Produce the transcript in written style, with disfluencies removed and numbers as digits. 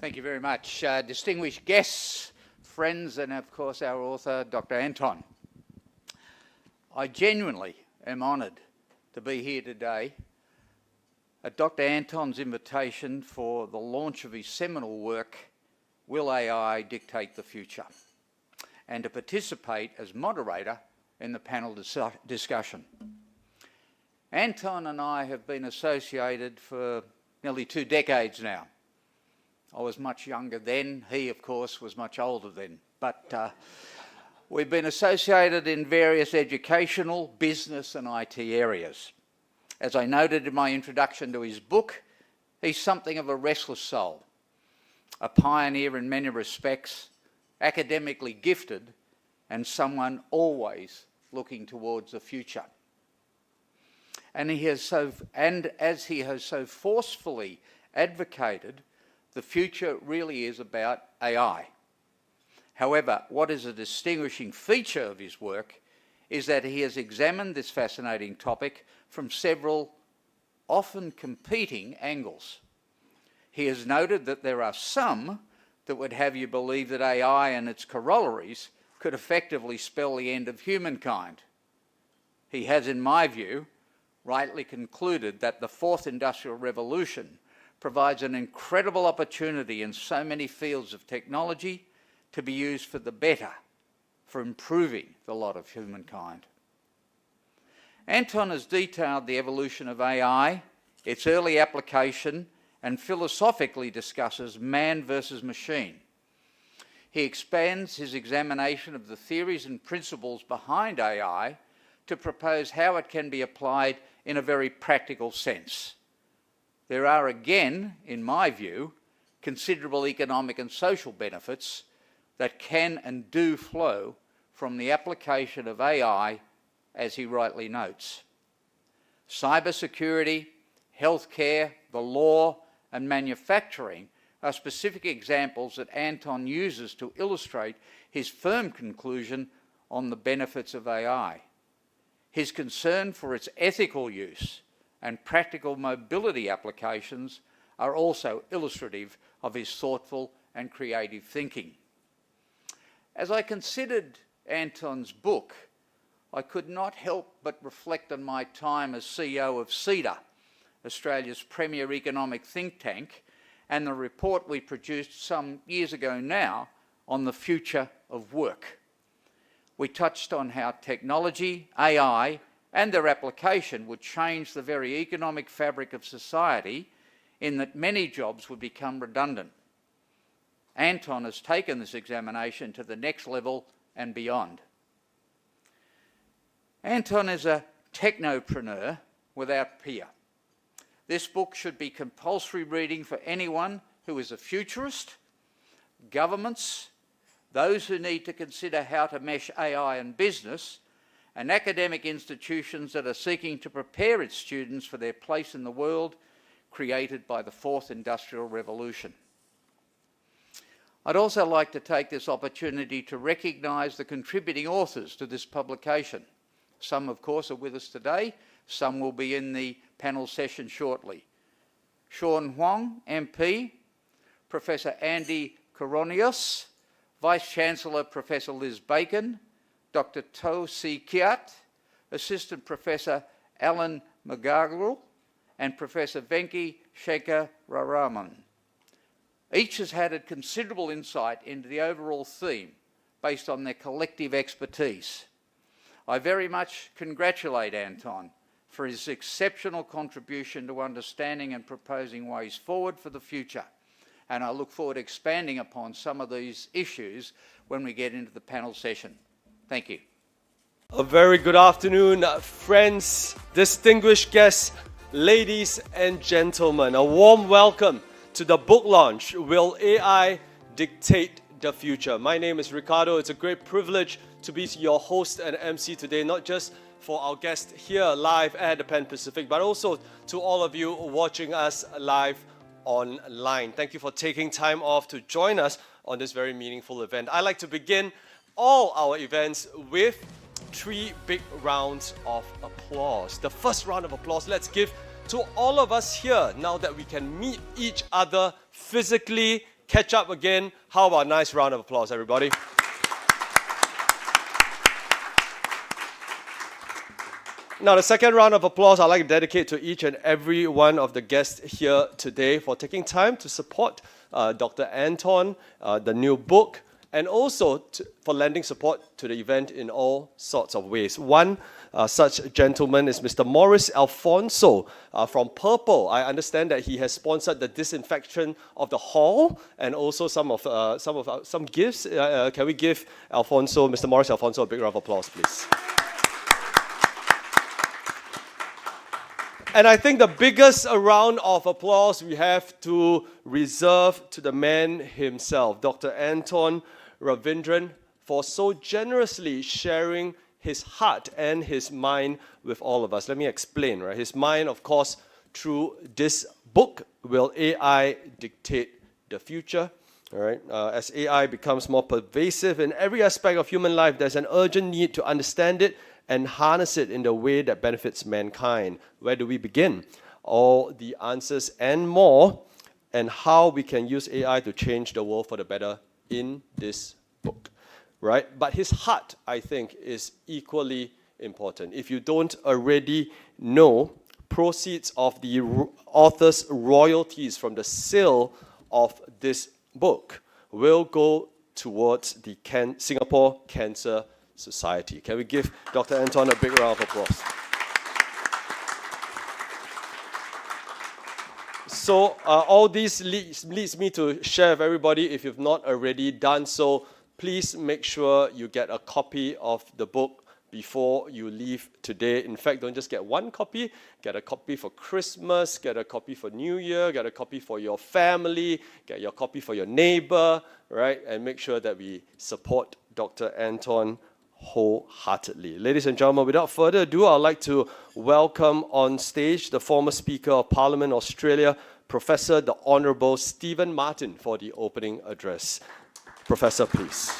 Thank you very much. Distinguished guests, friends, and of course our author, Dr. Anton. I genuinely am honoured to be here today at Dr. Anton's invitation for the launch of his seminal work, Will AI Dictate the Future?, and to participate as moderator in the panel discussion. Anton and I have been associated for nearly 2 decades now. I was much younger then. He, of course, was much older then. But we've been associated in various educational, business and IT areas. As I noted in my introduction to his book, he's something of a restless soul, a pioneer in many respects, academically gifted, and someone always looking towards the future. And as he has so forcefully advocated, the future really is about AI. However, what is a distinguishing feature of his work is that he has examined this fascinating topic from several, often competing angles. He has noted that there are some that would have you believe that AI and its corollaries could effectively spell the end of humankind. He has, in my view, rightly concluded that the fourth industrial revolution provides an incredible opportunity in so many fields of technology to be used for the better, for improving the lot of humankind. Anton has detailed the evolution of AI, its early application, and philosophically discusses man versus machine. He expands his examination of the theories and principles behind AI to propose how it can be applied in a very practical sense. There are, again, in my view, considerable economic and social benefits that can and do flow from the application of AI, as he rightly notes. Cybersecurity, healthcare, the law, and manufacturing are specific examples that Anton uses to illustrate his firm conclusion on the benefits of AI. His concern for its ethical use and practical mobility applications are also illustrative of his thoughtful and creative thinking. As I considered Anton's book, I could not help but reflect on my time as CEO of CEDA, Australia's premier economic think tank, and the report we produced some years ago now on the future of work. We touched on how technology, AI, and their application would change the very economic fabric of society in that many jobs would become redundant. Anton has taken this examination to the next level and beyond. Anton is a technopreneur without peer. This book should be compulsory reading for anyone who is a futurist, governments, those who need to consider how to mesh AI and business, and academic institutions that are seeking to prepare its students for their place in the world created by the fourth industrial revolution. I'd also like to take this opportunity to recognise the contributing authors to this publication. Some, of course, are with us today. Some will be in the panel session shortly. Sean Huang, MP, Professor Andy Koronios, Vice-Chancellor Professor Liz Bacon, Dr. To Si Kiat, Assistant Professor Alan McGargle, and Professor Venki Shekhar Raraman. Each has had a considerable insight into the overall theme based on their collective expertise. I very much congratulate Anton for his exceptional contribution to understanding and proposing ways forward for the future. And I look forward to expanding upon some of these issues when we get into the panel session. Thank you. A very good afternoon, friends, distinguished guests, ladies and gentlemen. A warm welcome to the book launch, Will AI Dictate the Future? My name is Ricardo. It's a great privilege to be your host and MC today, not just for our guests here live at the Pan Pacific, but also to all of you watching us live online. Thank you for taking time off to join us on this very meaningful event. I like to begin all our events with 3 big rounds of applause. The first round of applause, let's give to all of us here now that we can meet each other physically, catch up again. How about a nice round of applause, everybody? Now, the second round of applause I'd like to dedicate to each and every one of the guests here today for taking time to support Dr. Anton, the new book, and also for lending support to the event in all sorts of ways. One such gentleman is Mr. Morris Alfonso from Purple. I understand that he has sponsored the disinfection of the hall and also some gifts. Can we give Mr. Morris Alfonso, a big round of applause, please? And I think the biggest round of applause we have to reserve to the man himself, Dr. Anton Ravindran, for so generously sharing his heart and his mind with all of us. Let me explain, right? His mind, of course, through this book, Will AI Dictate the Future? All right. As AI becomes more pervasive in every aspect of human life, there's an urgent need to understand it and harness it in the way that benefits mankind. Where do we begin? All the answers and more, and how we can use AI to change the world for the better in this book, right? But his heart, I think, is equally important. If you don't already know, proceeds of the author's royalties from the sale of this book will go towards the Singapore Cancer Society. Can we give Dr. Anton a big round of applause? So all this leads me to share with everybody, if you've not already done so, please make sure you get a copy of the book before you leave today. In fact, don't just get one copy, get a copy for Christmas, get a copy for New Year, get a copy for your family, get your copy for your neighbor, right? And make sure that we support Dr. Anton wholeheartedly. Ladies and gentlemen, without further ado, I'd like to welcome on stage the former Speaker of Parliament Australia, Professor the Honourable Stephen Martin, for the opening address. Professor, please.